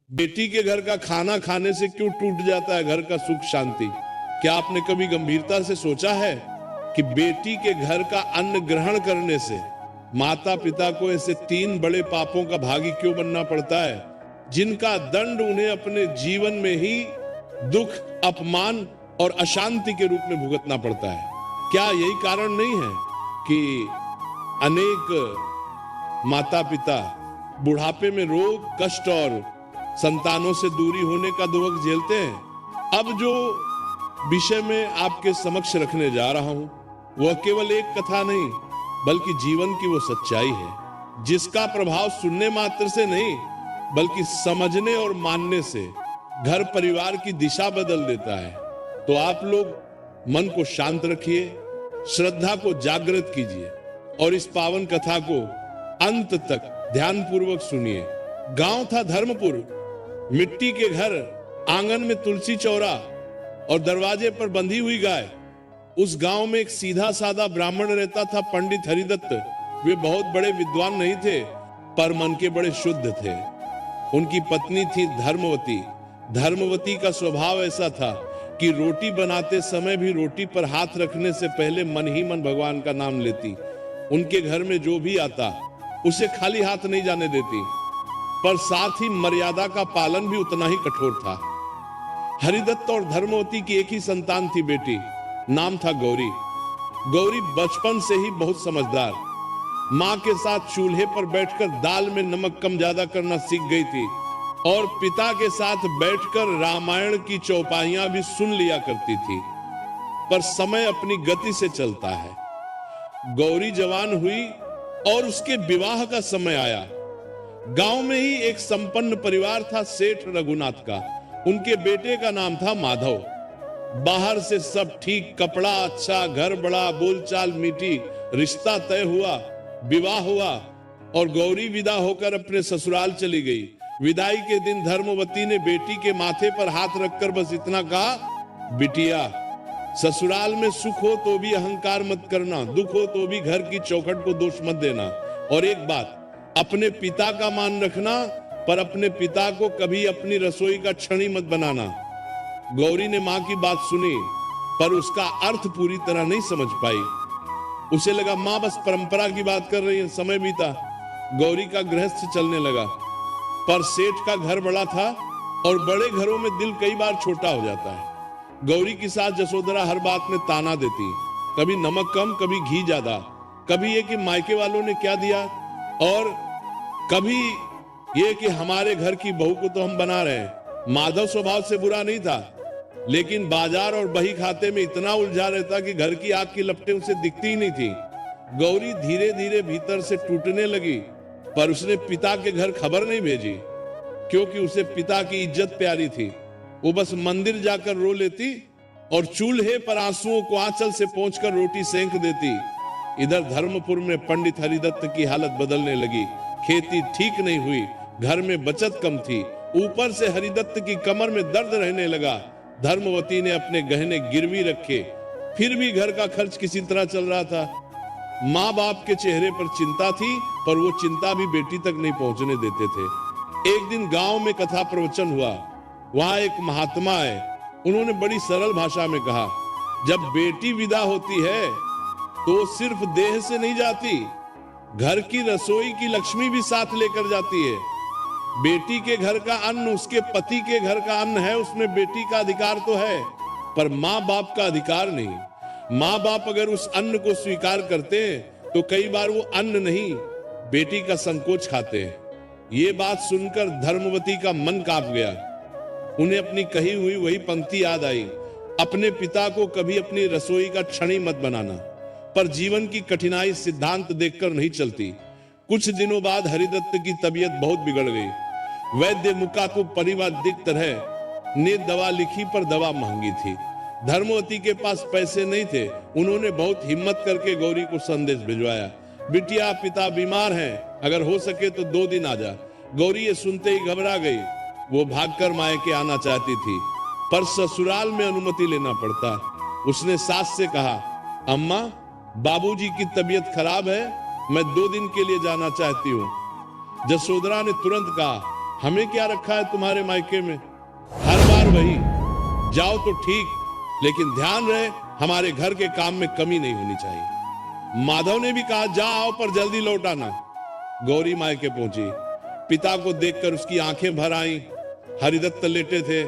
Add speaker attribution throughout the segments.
Speaker 1: बेटी के घर का खाना खाने से क्यों टूट जाता है घर का सुख शांति? क्या आपने कभी गंभीरता से सोचा है कि बेटी के घर का अन्न ग्रहण करने से माता पिता को ऐसे 3 बड़े पापों का भागी क्यों बनना पड़ता है, जिनका दंड उन्हें अपने जीवन में ही दुख, अपमान और अशांति के रूप में भुगतना पड़ता है? क्या यही कारण नहीं है कि अनेक माता पिता बुढ़ापे में रोग, कष्ट और संतानों से दूरी होने का दुख झेलते हैं? अब जो विषय में आपके समक्ष रखने जा रहा हूं वह केवल एक कथा नहीं बल्कि जीवन की वो सच्चाई है जिसका प्रभाव सुनने मात्र से नहीं बल्कि समझने और मानने से घर परिवार की दिशा बदल देता है। तो आप लोग मन को शांत रखिए, श्रद्धा को जागृत कीजिए और इस पावन कथा को अंत तक ध्यानपूर्वक सुनिए। गांव था धर्मपुर, मिट्टी के घर, आंगन में तुलसी चौरा और दरवाजे पर बंधी हुई गाय। उस गांव में एक सीधा साधा ब्राह्मण रहता था, पंडित हरिदत्त। वे बहुत बड़े विद्वान नहीं थे पर मन के बड़े शुद्ध थे। उनकी पत्नी थी धर्मवती। धर्मवती का स्वभाव ऐसा था कि रोटी बनाते समय भी रोटी पर हाथ रखने से पहले मन ही मन भगवान का नाम लेती। उनके घर में जो भी आता उसे खाली हाथ नहीं जाने देती, पर साथ ही मर्यादा का पालन भी उतना ही कठोर था। हरिदत्त और धर्मवती की एक ही संतान थी, बेटी, नाम था गौरी। गौरी बचपन से ही बहुत समझदार, मां के साथ चूल्हे पर बैठकर दाल में नमक कम ज्यादा करना सीख गई थी और पिता के साथ बैठकर रामायण की चौपाइयां भी सुन लिया करती थी। पर समय अपनी गति से चलता है। गौरी जवान हुई और उसके विवाह का समय आया। गांव में ही एक संपन्न परिवार था, सेठ रघुनाथ का। उनके बेटे का नाम था माधव। बाहर से सब ठीक, कपड़ा अच्छा, घर बड़ा, बोलचाल मीठी, रिश्ता तय हुआ, विवाह हुआ और गौरी विदा होकर अपने ससुराल चली गई। विदाई के दिन धर्मवती ने बेटी के माथे पर हाथ रखकर बस इतना कहा, बिटिया, ससुराल में सुख हो तो भी अहंकार मत करना, दुख हो तो भी घर की चौखट को दोष मत देना, और एक बात, अपने पिता का मान रखना पर अपने पिता को कभी अपनी रसोई का छड़ी मत बनाना। गौरी ने मां की बात सुनी पर उसका अर्थ पूरी तरह नहीं समझ पाई। उसे लगा मां बस परंपरा की बात कर रही है। समय बीता, गौरी का गृहस्थ चलने लगा, पर सेठ का घर बड़ा था और बड़े घरों में दिल कई बार छोटा हो जाता है। गौरी की सास जसोदरा हर बात में ताना देती, कभी नमक कम, कभी घी ज्यादा, कभी ये कि मायके वालों ने क्या दिया, और कभी ये कि हमारे घर की बहू को तो हम बना रहे हैं। माधव स्वभाव से बुरा नहीं था, लेकिन बाजार और बही खाते में इतना उलझा रहता कि घर की आग की लपटें उसे दिखती ही नहीं थी। गौरी धीरे धीरे भीतर से टूटने लगी, पर उसने पिता के घर खबर नहीं भेजी क्योंकि उसे पिता की इज्जत प्यारी थी। वो बस मंदिर जाकर रो लेती और चूल्हे पर आंसुओं को आंचल से पोंछकर रोटी सेंक देती। इधर धर्मपुर में पंडित हरिदत्त की हालत बदलने लगी। खेती ठीक नहीं हुई, घर में बचत कम थी, ऊपर से हरिदत्त की कमर में दर्द रहने लगा। धर्मवती ने अपने गहने गिरवी रखे, फिर भी घर का खर्च किसी तरह चल रहा था। माँ बाप के चेहरे पर चिंता थी, पर वो चिंता भी बेटी तक नहीं पहुंचने देते थे। एक दिन गांव में कथा प्रवचन हुआ। वहां एक महात्मा आए। उन्होंने बड़ी सरल भाषा में कहा, जब बेटी विदा होती है तो सिर्फ देह से नहीं जाती, घर की रसोई की लक्ष्मी भी साथ लेकर जाती है। बेटी के घर का अन्न उसके पति के घर का अन्न है, उसमें बेटी का अधिकार तो है पर माँ बाप का अधिकार नहीं। माँ बाप अगर उस अन्न को स्वीकार करते हैं तो कई बार वो अन्न नहीं, बेटी का संकोच खाते हैं। ये बात सुनकर धर्मवती का मन कांप गया। उन्हें अपनी कही हुई वही पंक्ति याद आई, अपने पिता को कभी अपनी रसोई का छड़ी मत बनाना। पर जीवन की कठिनाई सिद्धांत देखकर नहीं चलती। कुछ दिनों बाद हरिदत्त की तबीयत बहुत बिगड़ गई। वैद्य मुकातुब परिवादिक तरह ने दवा लिखी पर दवा महंगी थी। धर्मवती के पास पैसे नहीं थे। उन्होंने बहुत हिम्मत करके गौरी को संदेश भिजवाया, बिटिया, पिता बीमार हैं, अगर हो सके तो 2 दिन आ जा। गौरी ये सुनते ही घबरा गई। वो भागकर मायके आना चाहती थी पर ससुराल में अनुमति लेना पड़ता। उसने सास से कहा, अम्मा, बाबूजी की तबीयत खराब है, मैं 2 दिन के लिए जाना चाहती हूँ। जसोदरा ने तुरंत कहा, हमें क्या रखा है तुम्हारे मायके में? हर बार वही, जाओ तो ठीक, लेकिन ध्यान रहे हमारे घर के काम में कमी नहीं होनी चाहिए। माधव ने भी कहा जा आओ पर जल्दी लौट आना। गौरी मायके पहुंची। पिता को देखकर उसकी आंखें भर आईं। हरिदत्त लेटे थे,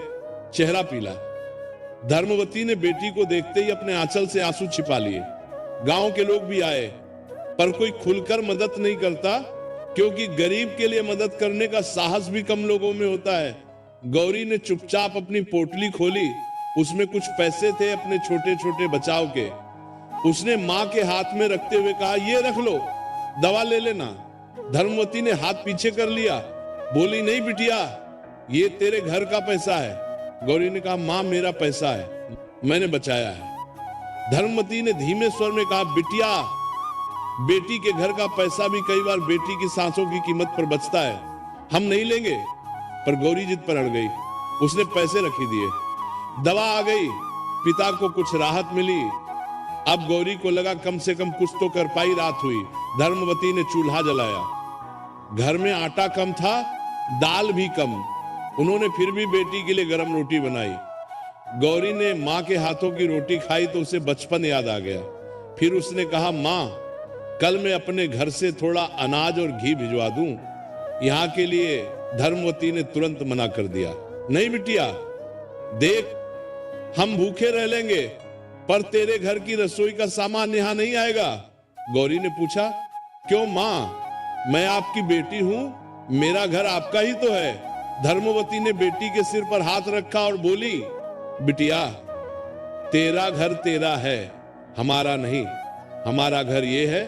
Speaker 1: चेहरा पीला। धर्मवती ने बेटी को देखते ही अपने आंचल से आंसू छिपा लिए। गांव के लोग भी आए, पर कोई खुलकर मदद नहीं करता, क्योंकि गरीब के लिए मदद करने का साहस भी कम लोगों में होता है। गौरी ने चुपचाप अपनी पोटली खोली। उसमें कुछ पैसे थे अपने छोटे छोटे बचाव के। उसने मां के हाथ में रखते हुए कहा, ये रख लो, दवा ले लेना। धर्मवती ने हाथ पीछे कर लिया, बोली नहीं बिटिया, ये तेरे घर का पैसा है। गौरी ने कहा, मां मेरा पैसा है, मैंने बचाया है। धर्मवती ने धीमे स्वर में कहा, बिटिया, बेटी के घर का पैसा भी कई बार बेटी की सांसों की कीमत पर बचता है, हम नहीं लेंगे। पर गौरी जिद पर अड़ गई। उसने पैसे रख ही दिए। दवा आ गई, पिता को कुछ राहत मिली। अब गौरी को लगा कम से कम कुछ तो कर पाई रात हुई। धर्मवती ने चूल्हा जलाया। घर में आटा कम था, दाल भी कम। उन्होंने फिर भी बेटी के लिए गर्म रोटी बनाई। गौरी ने मां के हाथों की रोटी खाई तो उसे बचपन याद आ गया। फिर उसने कहा, मां, कल मैं अपने घर से थोड़ा अनाज और घी भिजवा दूं। यहाँ के लिए धर्मवती ने तुरंत मना कर दिया। नहीं बिटिया, देख, हम भूखे रह लेंगे, पर तेरे घर की रसोई का सामान यहां नहीं आएगा। गौरी ने पूछा, क्यों मां, मैं आपकी बेटी हूं, मेरा घर आपका ही तो है। धर्मवती ने बेटी के सिर पर हाथ रखा और बोली, बिटिया, तेरा घर तेरा है, हमारा नहीं। हमारा घर ये है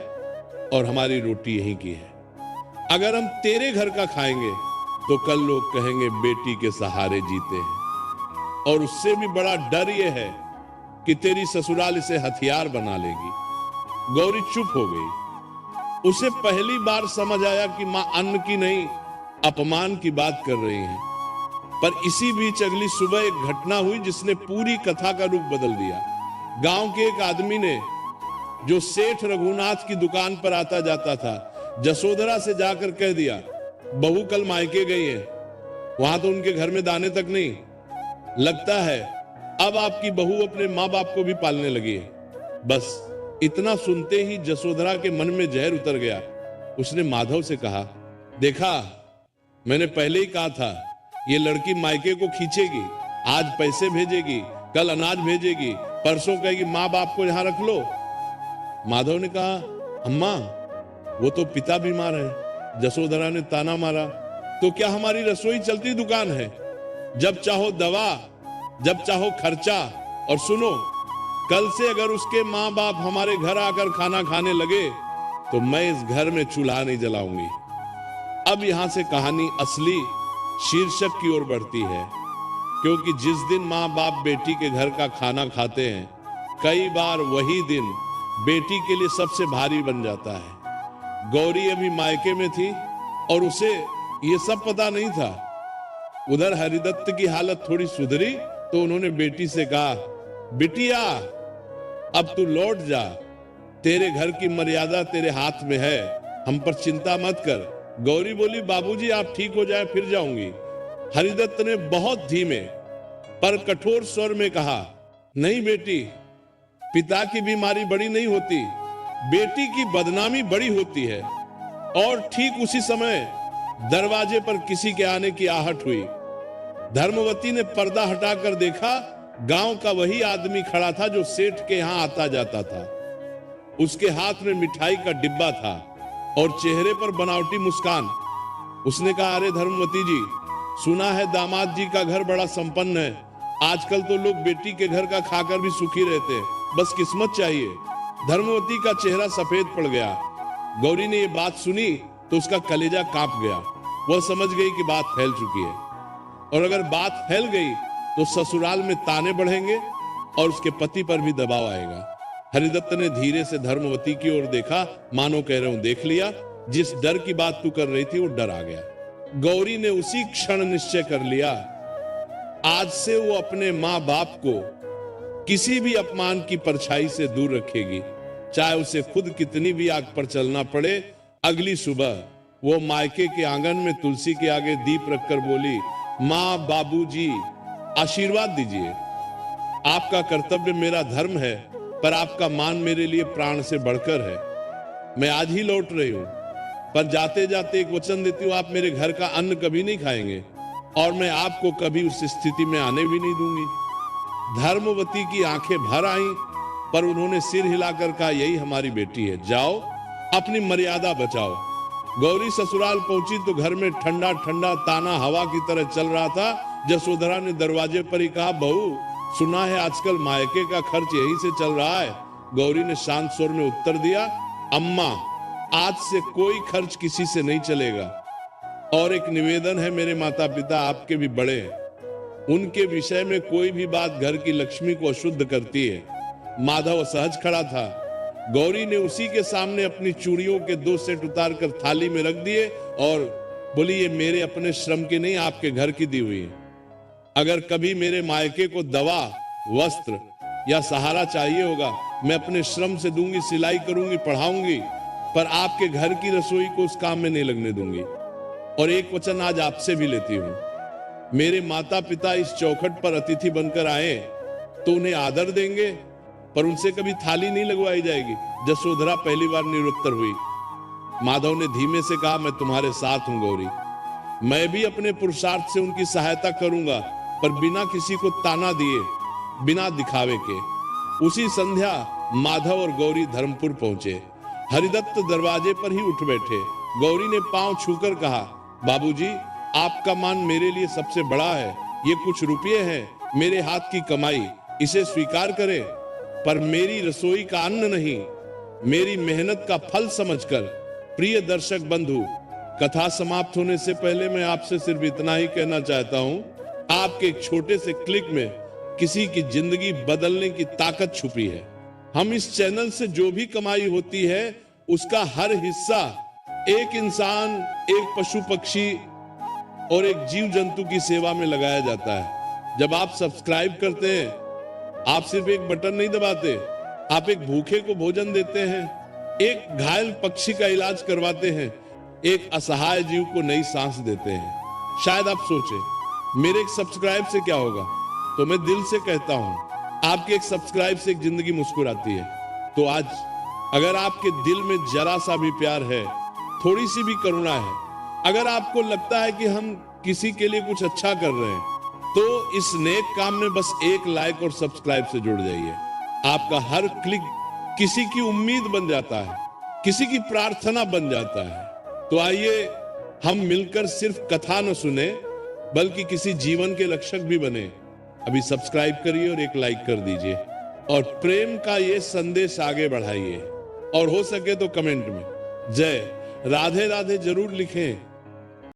Speaker 1: और हमारी रोटी यहीं की है। अगर हम तेरे घर का खाएंगे तो कल लोग कहेंगे बेटी के सहारे जीते हैं। और उससे भी बड़ा डर यह है कि तेरी ससुराल इसे हथियार बना लेगी। गौरी चुप हो गई। उसे पहली बार समझ आया कि मां अन्न की नहीं, अपमान की बात कर रही हैं। पर इसी बीच अगली सुबह एक घटना हुई जिसने पूरी कथा का रूप बदल दिया। गांव के एक आदमी ने, जो सेठ रघुनाथ की दुकान पर आता जाता था, जसोधरा से जाकर कह दिया, बहू कल मायके गई है, वहां तो उनके घर में दाने तक नहीं। लगता है अब आपकी बहू अपने माँ बाप को भी पालने लगी है। बस इतना सुनते ही जसोधरा के मन में जहर उतर गया। उसने माधव से कहा, देखा, मैंने पहले ही कहा था, ये लड़की मायके को खींचेगी। आज पैसे भेजेगी, कल अनाज भेजेगी, परसों कहेगी माँ बाप को यहां रख लो। माधव ने कहा, अम्मा, वो तो पिता बीमार है। जसोधरा ने ताना मारा, तो क्या हमारी रसोई चलती दुकान है? जब चाहो दवा, जब चाहो खर्चा। और सुनो, कल से अगर उसके माँ बाप हमारे घर आकर खाना खाने लगे तो मैं इस घर में चूल्हा नहीं जलाऊंगी। अब यहां से कहानी असली शीर्षक की ओर बढ़ती है, क्योंकि जिस दिन माँ बाप बेटी के घर का खाना खाते हैं, कई बार वही दिन बेटी के लिए सबसे भारी बन जाता है। गौरी अभी मायके में थी और उसे ये सब पता नहीं था। उधर हरिदत्त की हालत थोड़ी सुधरी तो उन्होंने बेटी से कहा, बिटिया, अब तू लौट जा, तेरे घर की मर्यादा तेरे हाथ में है, हम पर चिंता मत कर। गौरी बोली, बाबूजी आप ठीक हो जाए फिर जाऊंगी। हरिदत्त ने बहुत धीमे पर कठोर स्वर में कहा, नहीं बेटी, पिता की बीमारी बड़ी नहीं होती, बेटी की बदनामी बड़ी होती है। और ठीक उसी समय दरवाजे पर किसी के आने की आहट हुई। धर्मवती ने पर्दा हटाकर देखा, गांव का वही आदमी खड़ा था जो सेठ के यहां आता जाता था। उसके हाथ में मिठाई का डिब्बा था और चेहरे पर बनावटी मुस्कान। उसने कहा, अरे धर्मवती जी, सुना है दामाद जी का घर बड़ा संपन्न है। आजकल तो लोग बेटी के घर का खाकर भी सुखी रहते हैं, बस किस्मत चाहिए। धर्मवती का चेहरा सफेद पड़ गया। गौरी ने ये बात सुनी तो उसका कलेजा कांप गया। वह समझ गई कि बात फैल चुकी है, और अगर बात फैल गई तो ससुराल में ताने बढ़ेंगे और उसके पति पर भी दबाव आएगा। हरिदत्त ने धीरे से धर्मवती की ओर देखा, मानो कह रहा हूं, देख लिया, जिस डर की बात तू कर रही थी वो डर आ गया। गौरी ने उसी क्षण निश्चय कर लिया, आज से वो अपने माँ बाप को किसी भी अपमान की परछाई से दूर रखेगी, चाहे उसे खुद कितनी भी आग पर चलना पड़े। अगली सुबह वो मायके के आंगन में तुलसी के आगे दीप रखकर बोली, माँ बाबूजी आशीर्वाद दीजिए। आपका कर्तव्य मेरा धर्म है, पर आपका मान मेरे लिए प्राण से बढ़कर है। मैं आज ही लौट रही हूं, पर जाते जाते एक वचन देती हूँ, आप मेरे घर का अन्न कभी नहीं खाएंगे और मैं आपको कभी उस स्थिति में आने भी नहीं दूंगी। धर्मवती की आंखें भर आईं, पर उन्होंने सिर हिलाकर कहा, यही हमारी बेटी है, जाओ अपनी मर्यादा बचाओ। गौरी ससुराल पहुंची तो घर में ठंडा ठंडा ताना हवा की तरह चल रहा था। जसोधरा ने दरवाजे पर ही कहा, बहू सुना है आजकल मायके का खर्च यहीं से चल रहा है। गौरी ने शांत स्वर में उत्तर दिया, अम्मा आज से कोई खर्च किसी से नहीं चलेगा। और एक निवेदन है, मेरे माता पिता आपके भी बड़े हैं, उनके विषय में कोई भी बात घर की लक्ष्मी को अशुद्ध करती है। माधव असहज खड़ा था। गौरी ने उसी के सामने अपनी चूड़ियों के 2 सेट उतार कर थाली में रख दिए और बोली, ये मेरे अपने श्रम की नहीं, आपके घर की दी हुई है। अगर कभी मेरे मायके को दवा, वस्त्र या सहारा चाहिए होगा, मैं अपने श्रम से दूंगी, सिलाई करूंगी, पढ़ाऊंगी, पर आपके घर की रसोई को उस काम में नहीं लगने दूंगी। और एक वचन आज आपसे भी लेती हूं, मेरे माता पिता इस चौखट पर अतिथि बनकर आए तो उन्हें आदर देंगे, पर उनसे कभी थाली नहीं लगवाई जाएगी। जसोधरा पहली बार निरुत्तर हुई। माधव ने धीमे से कहा, मैं तुम्हारे साथ हूं गौरी, मैं भी अपने पुरुषार्थ से उनकी सहायता करूंगा, पर बिना किसी को ताना दिए, बिना दिखावे के। उसी संध्या माधव और गौरी धर्मपुर पहुंचे। हरिदत्त दरवाजे पर ही उठ बैठे। गौरी ने पांव छूकर कहा, बाबूजी आपका मान मेरे लिए सबसे बड़ा है। ये कुछ रुपये हैं, मेरे हाथ की कमाई, इसे स्वीकार करें, पर मेरी रसोई का अन्न नहीं, मेरी मेहनत का फल समझकर। प्रिय दर्शक बंधु, कथा समाप्त होने से पहले मैं आपसे सिर्फ इतना ही कहना चाहता हूं, आपके एक छोटे से क्लिक में किसी की जिंदगी बदलने की ताकत छुपी है। हम इस चैनल से जो भी कमाई होती है, उसका हर हिस्सा एक इंसान, एक पशु पक्षी और एक जीव जंतु की सेवा में लगाया जाता है। जब आप सब्सक्राइब करते हैं, आप सिर्फ एक बटन नहीं दबाते, आप एक भूखे को भोजन देते हैं, एक घायल पक्षी का इलाज करवाते हैं, एक असहाय जीव को नई सांस देते हैं। शायद आप सोचें, मेरे एक सब्सक्राइब से क्या होगा? तो मैं दिल से कहता हूं, आपके एक सब्सक्राइब से एक जिंदगी मुस्कुराती है। तो आज अगर आपके दिल में जरा सा भी प्यार है, थोड़ी सी भी करुणा है, अगर आपको लगता है कि हम किसी के लिए कुछ अच्छा कर रहे हैं, तो इस नेक काम में बस एक लाइक और सब्सक्राइब से जुड़ जाइए। आपका हर क्लिक किसी की उम्मीद बन जाता है, किसी की प्रार्थना बन जाता है। तो आइए हम मिलकर सिर्फ कथा न सुने, बल्कि किसी जीवन के रक्षक भी बने। अभी सब्सक्राइब करिए और एक लाइक कर दीजिए और प्रेम का ये संदेश आगे बढ़ाइए। और हो सके तो कमेंट में जय राधे राधे जरूर लिखें।